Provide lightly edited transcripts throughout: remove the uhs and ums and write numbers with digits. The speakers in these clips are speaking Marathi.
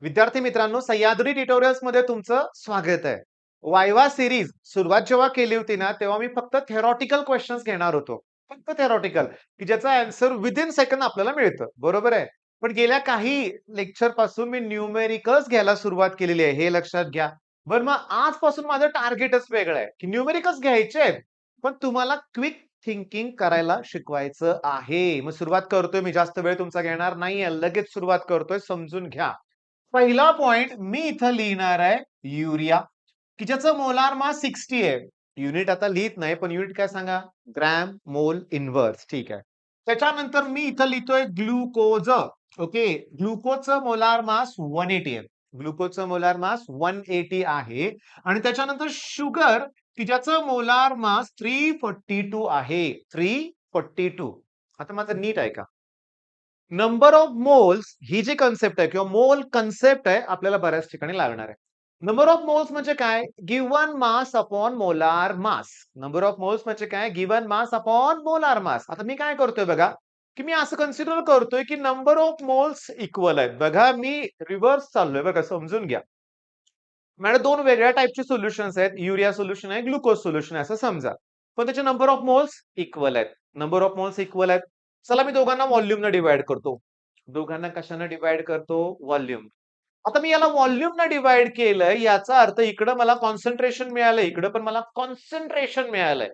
विद्यार्थी मित्रांनो, सह्याद्री ट्युटोरियल्स मध्ये तुमचं स्वागत आहे. वायवा सीरीज सुरुवात जेव्हा केली होती ना, तेव्हा मी फक्त थेरॉटिकल क्वेश्चन्स घेणार होतो. फक्त थेरॉटिकल, की ज्याचा आन्सर विदिन सेकंड आपल्याला मिळतं. बरोबर आहे. पण गेल्या काही लेक्चर पासून मी न्यूमेरिकल्स घ्यायला सुरुवात केलेली आहे, हे लक्षात घ्या. बरं, मग आजपासून माझं टार्गेटच वेगळं आहे, की न्यूमेरिकल्स घ्यायचे आहेत, पण तुम्हाला क्विक थिंकिंग करायला शिकवायचं आहे. मग सुरुवात करतोय मी, जास्त वेळ तुमचा घेणार नाहीये. लगेच सुरुवात करतोय, समजून घ्या. पहिला पॉइंट मी इथं लिहिणार आहे युरिया, की ज्याचं मोलार मास 60 आहे. युनिट आता लिहित नाही, पण युनिट काय सांगा? ग्रॅम मोल इन्व्हर्स. ठीक आहे. त्याच्यानंतर मी इथं लिहितोय ग्लुकोज. ओके, ग्लुकोजचं मोलार मास 180 आहे. ग्लुकोजचं मोलार मास 180 आहे. आणि त्याच्यानंतर शुगर, की ज्याचं मोलार मास 342 आहे. 342. आता माझं नीट ऐका. नंबर ऑफ मोल्स ही जी कन्सेप्ट आहे किंवा मोल कन्सेप्ट आहे, आपल्याला बऱ्याच ठिकाणी लागणार आहे. नंबर ऑफ मोल्स म्हणजे काय? Given mass upon molar mass. Number of moles म्हणजे काय? गिव्हन मास अपॉन मोलार मास. आता मी काय करतोय बघा, की मी असं कन्सिडर करतोय की नंबर ऑफ मोल्स इक्वल आहेत. बघा, मी रिव्हर्स चाललोय बघा, समजून घ्या. माझ्याकडे दोन वेगळ्या टाईपचे सोल्युशन्स आहेत. युरिया सोल्युशन आहे, ग्लुकोज सोल्युशन आहे असं समजा. पण त्याचे नंबर ऑफ मोल्स इक्वल आहेत. नंबर ऑफ मोल्स इक्वल आहेत. चला, मी दोघांना व्हॉल्यूमने डिव्हाइड करतो. दोघांना कशाने डिव्हाइड करतो? व्हॉल्यूम. आता मी याला व्हॉल्यूमने डिव्हाइड केलंय, याचा अर्थ इकडं मला कॉन्सन्ट्रेशन मिळालंय, इकडं पण मला कॉन्सन्ट्रेशन मिळालंय.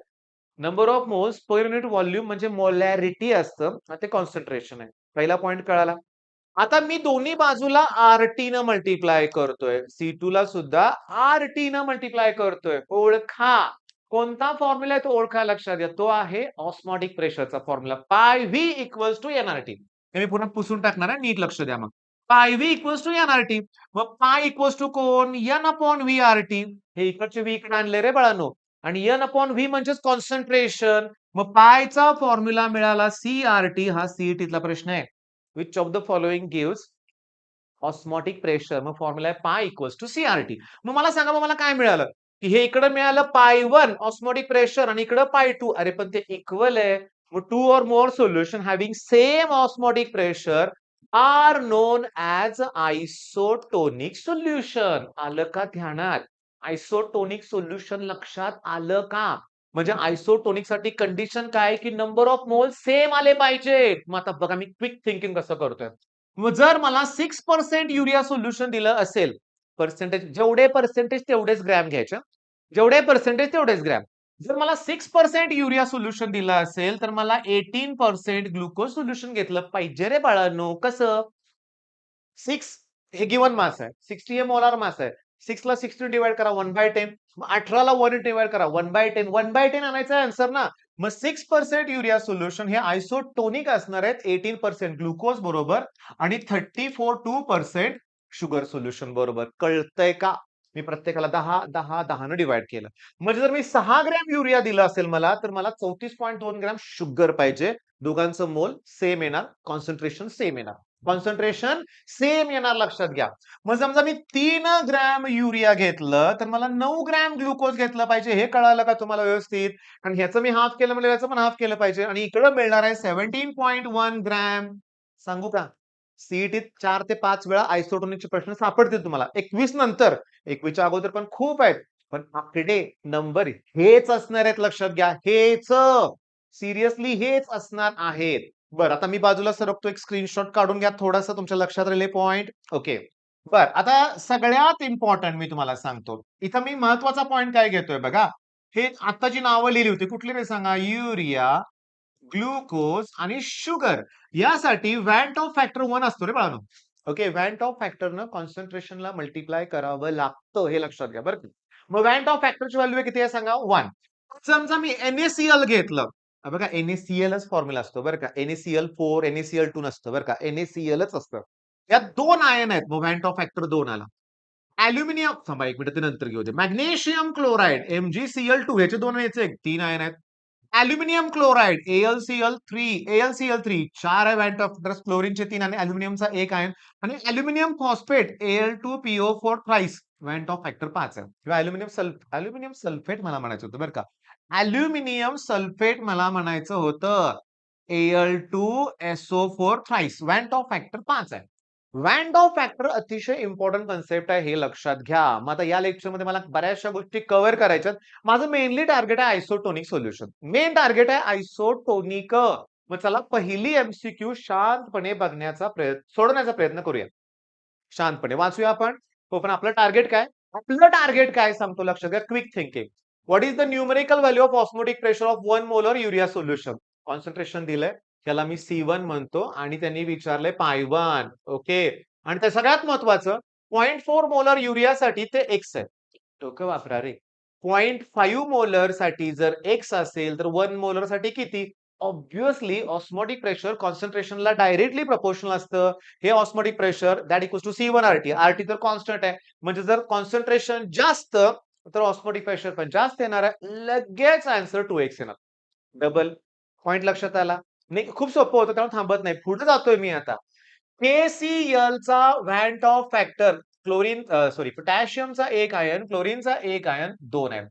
Number of moles per unit volume म्हणजे मोलॅरिटी असतं आणि ते कॉन्सन्ट्रेशन आहे. पहिला पॉइंट कळाला. आता मी दोन्ही बाजूला आरटी न मल्टिप्लाय करतोय. C2 ला सुद्धा आरटी न मल्टिप्लाय करतोय. ओळखा. कोणता फॉर्म्युला आहे तो ओळखा, लक्षात घ्या. तो आहे ऑस्मॉटिक प्रेशरचा फॉर्म्युला. पाय व्ही इक्वल्स टू एनआरटी. हे मी पुन्हा पुसून टाकणार आहे, नीट लक्ष द्या मग. पाय व्ही इक्वल्स टू एनआरटी. मग पाय इक्वल्स टू कोण? N upon V RT. हे इकडचे व्ही इकडे आणले रे बाळांनो. आणि एन अपॉन व्ही म्हणजेच कॉन्सन्ट्रेशन. मग पायचा फॉर्म्युला मिळाला सीआरटी. हा सीईटीतला प्रश्न आहे. Which of the following gives osmotic pressure? मग फॉर्म्युला आहे पाय इक्वल्स टू सीआरटी. मग मला सांगा, मग मला काय मिळालं? की हे इकडे मिळालं पाय 1 ऑस्मोटिक प्रेशर आणि इकडे पाय 2. अरे पण ते इक्वल आहे. मग 2 or more solution having same osmotic pressure are known as isotonic solution. आलं का ध्यानात? आयसोटोनिक सोल्युशन लक्षात आलं का? म्हणजे आयसोटोनिक साठी कंडिशन काय, की नंबर ऑफ मोल सेम आले पाहिजेत. मग आता बघा मी क्विक थिंकिंग कसं करतोय. मग जर मला 6% युरिया सोल्युशन दिलं असेल, पर्सेंटेज जेवढे पर्सेंटेज तेवढेच ग्रॅम घ्यायचे. जेवढे पर्सेंटेज तेवढेच ग्रॅम. जर मला 6% युरिया सोल्युशन दिलं असेल, तर मला 18% ग्लुकोज सोल्युशन घेतलं पाहिजे रे बाळांनो. कसं? 6 हे गिव्हन मास आहे. 60 हे मोलार मास आहे. 6 ला 60 डिवाइड करा 1/10. मग 18 ला 1 डिवाइड करा 1/10. 1/10 आणायचा आन्सर ना. मग 6% युरिया सोल्युशन हे आयसोटोनिक असणार आहेत. 18% ग्लुकोज बरोबर आणि 34% शुगर सोल्युशन बरोबर. कळतंय का? मी प्रत्येकाला 10, 10, 10 ने डिवाइड केलं. म्हणजे जर मी 6 ग्रॅम युरिया दिला असेल मला, तर मला 34.2 ग्रॅम शुगर पाहिजे. दोघांचं मोल सेम येणार, कॉन्सन्ट्रेशन सेम येणार. कॉन्सन्ट्रेशन सेम येणार, लक्षात घ्या. मग समजा मी 3 ग्रॅम युरिया घेतलं, तर मला 9 ग्रॅम ग्लुकोज घेतलं पाहिजे. हे कळालं का तुम्हाला व्यवस्थित? कारण ह्याचं मी हाफ केलं म्हणजे याचं पण हाफ केलं पाहिजे. आणि इकडं मिळणार आहे 17.1 ग्रॅम. सांगू का? सीईटीत 4 ते 5 वेळा आयसोटोनिकचे प्रश्न सापडतील तुम्हाला. 21 नंतर. 21च्या अगोदर पण खूप आहेत. पण आकडे नंबर हेच असणार आहेत, लक्षात घ्या. हेच. सिरियसली हेच असणार आहेत. बरं, आता मी बाजूला सरकतो, एक स्क्रीनशॉट काढून घ्या, थोडासा तुमच्या लक्षात राहिले पॉइंट. ओके. बर, आता सगळ्यात इम्पॉर्टंट मी तुम्हाला सांगतो. इथं मी महत्वाचा पॉइंट काय घेतोय बघा. हे आता जी नावं लिहिली होती कुठली रे सांगा? युरिया, ग्लुकोज आणि शुगर. यासाठी व्हॅन्ट ऑफ फॅक्टर 1 असतो रे बाळांनो. ओके, व्हॅन्ट ऑफ फॅक्टरनं कॉन्सन्ट्रेशनला मल्टिप्लाय करावं लागतं, हे लक्षात घ्या बरं. मग व्हॅन्ट ऑफ फॅक्टरची व्हॅल्यू किती आहे सांगा? 1. समजा मी NaCl घेतलं. बघा, NaClच फॉर्म्युला असतो बरं का. NaCl4, NaCl2 नसतं बरं का. NaClच असतं. यात 2 आयन आहेत. मग व्हॅन्ट ऑफ फॅक्टर 2 आला. अॅल्युमिनियम, थांबा 1 मिनिट, ते नंतर घेऊ दे. मॅग्नेशियम क्लोराईड MgCl2, ह्याचे 2 याचे 3 आयन आहेत. अॅल्युमिनियम क्लोराइड AlCl3 4 आहे व्हॅन्ट ऑफ फॅक्टर. क्लोरीनचे 3 आणि अॅल्युमिनियमचा 1 आहे. आणि aluminium phosphate Al2PO4 thrice van't Hoff factor 5 आहे. किंवा अॅल्युमिनियम सल्फेट मला म्हणायचं होतं बरं का. अॅल्युमिनियम सल्फेट मला म्हणायचं होतं. Al2SO4 thrice van't Hoff factor 5 आहे. वॅन ऑफ फॅक्टर अतिशय इम्पॉर्टंट कन्सेप्ट आहे, हे लक्षात घ्या. मग आता या लेक्चरमध्ये मला बऱ्याचशा गोष्टी कव्हर करायच्यात. माझं मेनली टार्गेट आहे आयसोटोनिक सोल्युशन. मेन टार्गेट आहे आयसोटोनिक. मग चला पहिली एमसीक्यू शांतपणे बघण्याचा सोडवण्याचा प्रयत्न करूया. शांतपणे वाचूया आपण. हो, पण आपलं टार्गेट काय? आपलं टार्गेट काय सांगतो लक्षात घ्या. Quick thinking. What is the numerical value of osmotic pressure of 1 molar urea solution? Concentration दिलंय. त्याला मी C1 म्हणतो आणि त्यांनी विचारलंय पाय1. ओके. आणि ते सगळ्यात महत्वाचं 0.4 मोलर युरियासाठी ते X आहे. डोकं वापरा रे. 0.5 मोलर साठी जर X असेल तर 1 मोलर साठी किती? ऑब्व्हियसली ऑस्मोटिक प्रेशर कॉन्सन्ट्रेशनला डायरेक्टली प्रोपोर्शनल असतं. हे osmotic pressure that equals to C1 RT. RT तर कॉन्स्टंट आहे. म्हणजे जर कॉन्सन्ट्रेशन जास्त तर ऑस्मोटिक प्रेशर पण जास्त येणार आहे. लगेच आन्सर 2x येणार. डबल पॉइंट लक्षात आला. नाही खूप सोपं होतं त्यामुळे थांबत नाही. पुढे जातोय मी आता. KCl चा व्हॅन्ट ऑफ फॅक्टर क्लोरीन सॉरी पोटॅशियमचा 1 आयन, क्लोरीनचा 1 आयन 2 आहे.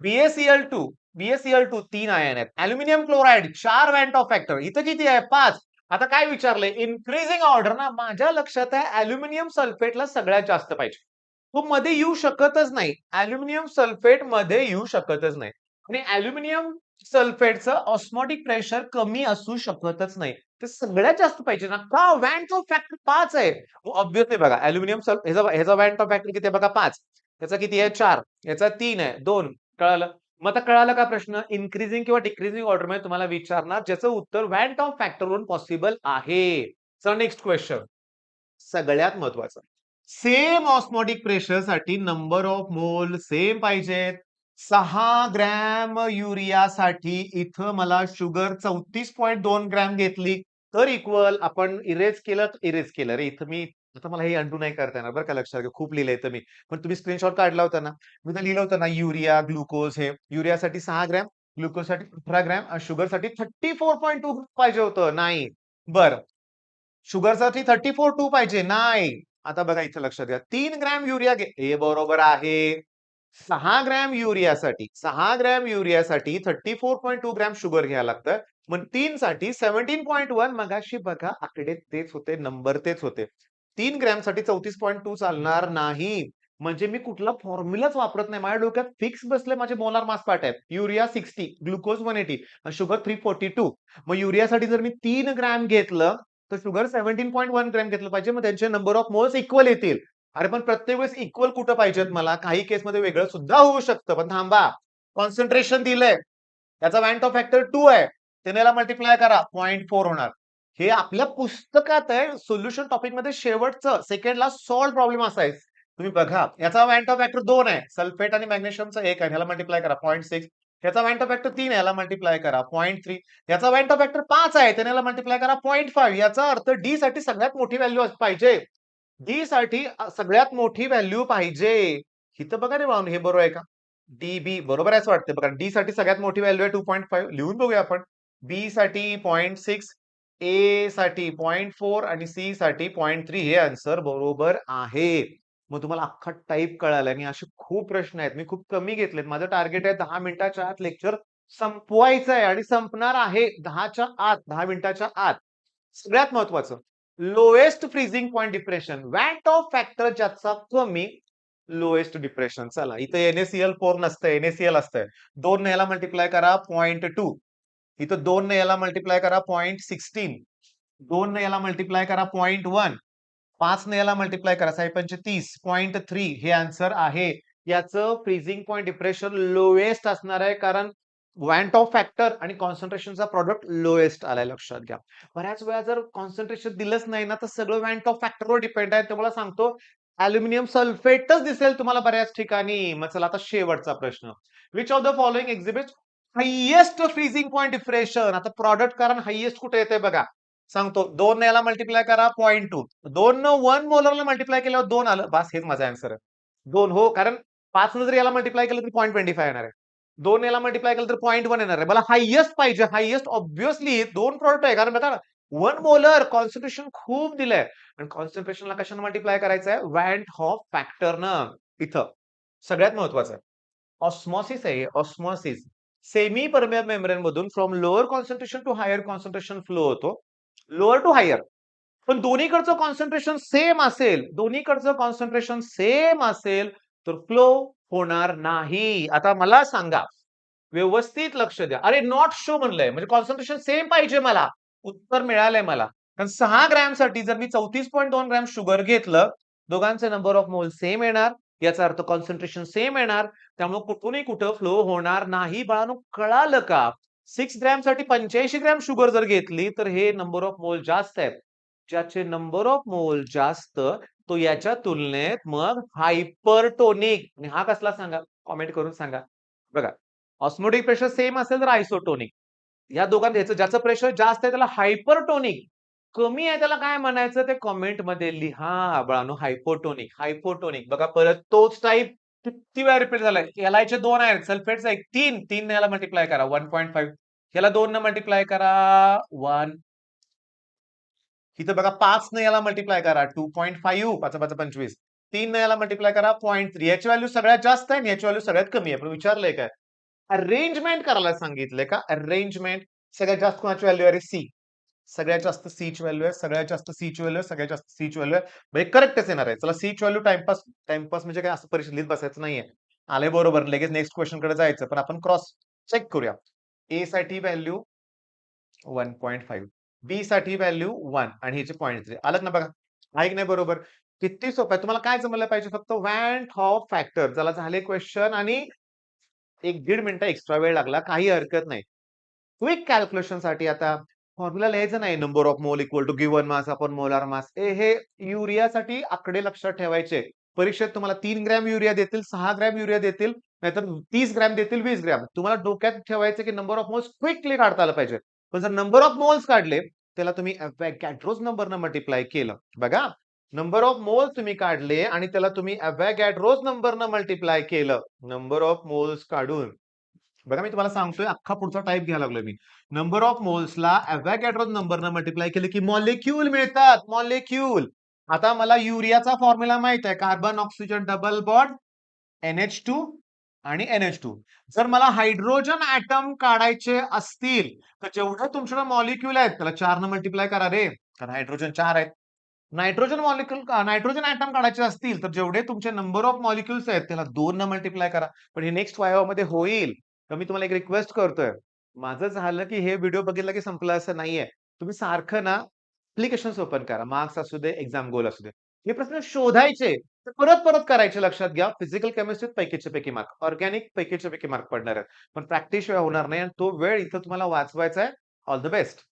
BaCl2 BaCl2 3 आयन आहेत. Aluminium chloride 4 van't Hoff factor. इथं किती आहे? 5. आता काय विचारलंय? इन्क्रीजिंग ऑर्डर ना माझ्या लक्षात आहे अॅल्युमिनियम सल्फेटला सगळ्यात जास्त पाहिजे. तो मध्ये येऊ शकतच नाही. अॅल्युमिनियम सल्फेट मध्ये येऊ शकतच नाही. आणि अॅल्युमिनियम सल्फेटचं ऑस्मोटिक प्रेशर कमी असू शकतच नाही. ते सगळ्यात जास्त पाहिजे ना. का? व्हॅन्ट ऑफ फॅक्टर 5 आहे. ऑब्व्हियसली बघा अॅल्युमिनियम ह्याचा व्हॅन्ट ऑफ फॅक्टर किती आहे बघा 5. याचा किती आहे? 4. याचा 3 आहे. 2. कळालं? मग आता कळालं का प्रश्न? इन्क्रीजिंग किंवा डिक्रीजिंग ऑर्डरमध्ये तुम्हाला विचारणार ज्याचं उत्तर व्हॅन्ट ऑफ फॅक्टरवरून पॉसिबल आहे. चला नेक्स्ट क्वेश्चन. सगळ्यात महत्वाचं. सेम ऑस्मोटिक प्रेशरसाठी नंबर ऑफ मोल सेम पाहिजेत. 6 ग्रॅम युरियासाठी इथं मला शुगर 34.2 ग्रॅम घेतली तर इक्वल आपण इरेज केलं रे. इथं मी आता मला हे अंडू नाही करता येणार बरं का लक्षात घ्या. खूप लिहिलंय इथं मी. पण तुम्ही स्क्रीनशॉट काढला होता ना. मी तर लिहिलं होतं ना युरिया, ग्लुकोज हे. युरियासाठी 6 ग्रॅम, ग्लुकोजसाठी 18 ग्रॅम आणि शुगरसाठी 34.2 पाहिजे होतं. नाही. बरं. शुगरसाठी 34.2 पाहिजे. नाही. आता बघा इथं लक्षात घ्या. 3 ग्रॅम युरिया हे बरोबर आहे. 6 ग्रॅम युरियासाठी 6 ग्रॅम युरियासाठी 34.2 ग्रॅम शुगर घ्यायला लागतं. मग 3 साठी 17.1 मगाशी बघा आकडे तेच होते, नंबर तेच होते. 3 ग्रॅम साठी 34.2 चालणार नाही. म्हणजे मी कुठला फॉर्म्युलाच वापरत नाही. माझ्या डोक्यात फिक्स बसले माझे मोलार मास पार्ट आहेत. युरिया 60, ग्लुकोज 180 आणि शुगर 342. मग युरियासाठी जर मी 3 ग्रॅम घेतलं तर शुगर 17.1 ग्रॅम घेतलं पाहिजे. मग त्यांचे नंबर ऑफ मोल्स इक्वल येतील. अरे पण प्रत्येक वेळेस इक्वल कुठं पाहिजेत मला? काही केसमध्ये वेगळं सुद्धा होऊ शकतं. पण थांबा. कॉन्सन्ट्रेशन दिलंय. त्याचा व्हॅन्ट ऑफ फॅक्टर 2 आहे. त्याने याला मल्टिप्लाय करा 0.4 होणार. हे आपल्या पुस्तकात आहे. सोल्युशन टॉपिकमध्ये शेवटचं सेकंडला सॉल्व्ह प्रॉब्लेम असा आहे. तुम्ही बघा. याचा व्हॅन्ट ऑफ फॅक्टर 2 आहे. सल्फेट आणि मॅग्नेशियमचा 1 आहे. ह्याला मल्टिप्लाय करा 0.6. याचा व्हॅन्ट ऑफ फॅक्टर 3 आहे. याला मल्टिप्लाय करा 0.3. याचा व्हॅन्ट ऑफ फॅक्टर 5 आहे. त्याने याला मल्टिप्लाय करा 0.5. याचा अर्थ डी साठी सगळ्यात मोठी व्हॅल्यू पाहिजे. डी साठी सगळ्यात मोठी व्हॅल्यू पाहिजे. इथं बघा रे भावने हे बरोबर आहे का? DB बरोबर आहे असं वाटतं बघा. डी साठी सगळ्यात मोठी व्हॅल्यू आहे 2.5 लिहून बघूया आपण. बी साठी 0.6, ए साठी 0.4 आणि सी साठी 0.3 हे आन्सर बरोबर आहे. मग तुम्हाला अख्खा टाइप कळाला आणि असे खूप प्रश्न आहेत. मी खूप कमी घेतलेत. माझं टार्गेट आहे 10 मिनिटाच्या आत लेक्चर संपवायचं आहे आणि संपणार आहे 10च्या आत, 10 मिनिटाच्या आत. सगळ्यात महत्वाचं lowest freezing point depression watt of factor ज्याचा कमी लोएस्ट डिप्रेशन. चला इथं NaCl4 नसतं, NaCl असतंय. 2 ने याला मल्टिप्लाय करा 0.2. इथं 2 ने याला मल्टिप्लाय करा 0.16. 2 ने याला मल्टिप्लाय करा 0.1. 5 ने याला मल्टिप्लाय करा 6.30 0.3 हे आन्सर आहे. याचं फ्रीजिंग पॉइंट डिप्रेशन लोएस्ट असणार आहे कारण व्हॅन्ट ऑफ फॅक्टर आणि कॉन्सन्ट्रेशनचा प्रॉडक्ट लोएस्ट आलाय लक्षात घ्या. बऱ्याच वेळा जर कॉन्सन्ट्रेशन दिलंच नाही ना तर सगळं व्हॅन्ट ऑफ फॅक्टरवर डिपेंड आहे. तुम्हाला सांगतो अॅल्युमिनियम सल्फेटच दिसेल तुम्हाला बऱ्याच ठिकाणी. मग चला आता शेवटचा प्रश्न. Which of the following exhibit highest freezing point depression. आता प्रॉडक्ट कारण हायेस्ट कुठे येते बघा. सांगतो 2 ने याला मल्टिप्लाय करा 0.2. 2 न 1 मोलरला मल्टिप्लाय केल्यावर 2 आलं. बस हेच माझा आन्सर आहे. 2 हो कारण 5 न जर याला मल्टिप्लाय केलं तर 0.25 येणार आहे. 2 याला मल्टिप्लाय केलं तर 0.1 येणार आहे. मला हायेस्ट पाहिजे. हायेस्ट ऑब्व्हियसली 2 प्रॉडक्ट आहे. कारण बघा ना 1 मोलर कॉन्सन्ट्रेशन खूप दिलंय आणि कॉन्सन्ट्रेशनला कशाने मल्टिप्लाय करायचं आहे? व्हॅन्ट ऑफ फॅक्टरनं. इथं सगळ्यात महत्वाचं आहे. ऑस्मॉसिस आहे ऑस्मॉसिस. सेमी परमेबल मेम्ब्रेन मधून from lower concentration to higher concentration flow होतो. लोअर टू हायर पण दोन्हीकडचं कॉन्सन्ट्रेशन सेम असेल तर फ्लो होणार नाही. आता मला सांगा, व्यवस्थित लक्ष द्या. अरे नॉट शो म्हणलंय म्हणजे कॉन्सन्ट्रेशन सेम पाहिजे मला. उत्तर मिळालंय मला. कारण 6 ग्रॅमसाठी जर मी 34.2 ग्रॅम शुगर घेतलं, दोघांचे नंबर ऑफ मोल सेम येणार. याचा अर्थ कॉन्सन्ट्रेशन सेम येणार. त्यामुळे कुठूनही कुठं फ्लो होणार नाही. बाळांनो कळालं का? 6 ग्रॅमसाठी 85 ग्रॅम शुगर जर घेतली, तर हे नंबर ऑफ मोल जास्त आहेत. ज्याचे नंबर ऑफ मोल जास्त, तो याच्या तुलनेत मग हायपरटोनिक. आणि हा कसला सांगा? कॉमेंट करून सांगा. बघा, ऑस्मोटिक प्रेशर सेम असेल तर आयसोटोनिक. या दोघांत ज्याचं प्रेशर जास्त आहे त्याला हायपरटोनिक. कमी आहे त्याला काय म्हणायचं ते कमेंट मध्ये लिहा बाळांनो. Hypotonic, hypotonic. बघा परत तोच टाईप किती वेळा रिपीट झालाय. याला 2 आहेत, सल्फेटचा 1, 3 याला मल्टिप्लाय करा 1.5. याला 2 न मल्टिप्लाय करा 1. इथं बघा 5 न याला मल्टिप्लाय करा 2.5, 5 5 25. 3 न याला मल्टिप्लाय करा 0.3. याची व्हॅल्यू सगळ्यात जास्त आहे आणि याची व्हॅल्यू सगळ्यात कमी आहे. पण विचारलंय काय? अरेंजमेंट करायला सांगितलंय का? अरेंजमेंट. सगळ्यात जास्त कोणाची व्हॅल्यू आहे? सी. सगळ्यात जास्त सी ची व्हॅल्यू आहे, सगळ्यात जास्त सी ची व्हॅल्यू आहे, सगळ्यात जास्त सी ची व्हॅल्यू आहे. म्हणजे करेक्टच येणार आहे. चला सी ची व्हॅल्यू टाइमपास टाइमपास म्हणजे काय असं परीक्षेत लिहित बसायचं नाहीये. आले बरोबर लगेच नेक्स्ट क्वेश्चन कडे जायचं. पण आपण क्रॉस चेक करूया. ए साठी व्हॅल्यू 1.5, बी साठी व्हॅल्यू 1 आणि ह्याचे 0.3. आलं ना बघा? आहे की नाही बरोबर? किती सोपं आहे. तुम्हाला काय जमलं पाहिजे? फक्त वॅन हॉफ फॅक्टर. चला झाले क्वेश्चन आणि 1-1.5 मिनिटं एक्स्ट्रा वेळ लागला. काही हरकत नाही. क्विक कॅल्क्युलेशन साठी आता फॉर्म्युला लिहायचं नाही. Number of mole equal to given mass upon molar mass. हे युरियासाठी आकडे लक्षात ठेवायचे. परीक्षेत तुम्हाला 3 ग्रॅम युरिया देतील, 6 ग्रॅम युरिया देतील, नाहीतर 30 ग्रॅम देतील, 20 ग्रॅम. तुम्हाला डोक्यात ठेवायचं की नंबर ऑफ मोल्स क्विकली काढता आलं पाहिजे. पण जर नंबर ऑफ मोल्स काढले, त्याला तुम्ही अवॅगॅड्रोज नंबरनं मल्टिप्लाय केलं. बघा, नंबर ऑफ मोल्स तुम्ही काढले आणि त्याला तुम्ही अवॅगॅड्रोज नंबरनं मल्टिप्लाय केलं. नंबर ऑफ मोल्स काढून. बघा मी तुम्हाला सांगतोय अख्खा पुढचा टाइप घ्यायला लागलोय मी. नंबर ऑफ मोल्सला अवॅगॅड्रो नंबरनं मल्टिप्लाय केलं की मॉलिक्यूल मिळतात. मॉलिक्यूल. आता मला युरियाचा फॉर्म्युला माहित आहे. Carbon oxygen double bond NH2 आणि NH2. जर मला हायड्रोजन ॲटम काढायचे असतील, तर जेवढे तुमच्याकडे मॉलिक्यूल आहेत त्याला 4 न मल्टिप्लाय करा रे. कारण हायड्रोजन 4 आहेत. नायट्रोजन ॲटम काढायचे असतील, तर जेवढे तुमचे नंबर ऑफ मॉलिक्युल्स आहेत त्याला 2 न मल्टिप्लाय करा. पण हे नेक्स्ट वायवामध्ये होईल. तर मी तुम्हाला एक रिक्वेस्ट करतोय. माझं झालं की हे व्हिडिओ बघितला की संपलं असं नाहीये. तुम्ही सारखं ना ॲप्लिकेशन्स ओपन करा. मार्क्स असू दे, एक्झाम गोल असू दे. हे प्रश्न शोधायचे. तर परत-परत करायचे लक्षात घ्या. फिजिकल केमिस्ट्रीत पैकीचे पैकी मार्क. ऑर्गॅनिक पैकीचे पैकी मार्क पडणार आहेत. पण प्रॅक्टिस शिवाय होणार नाही आणि तो वेळ इथं तुम्हाला वाचवायचा आहे. All the best.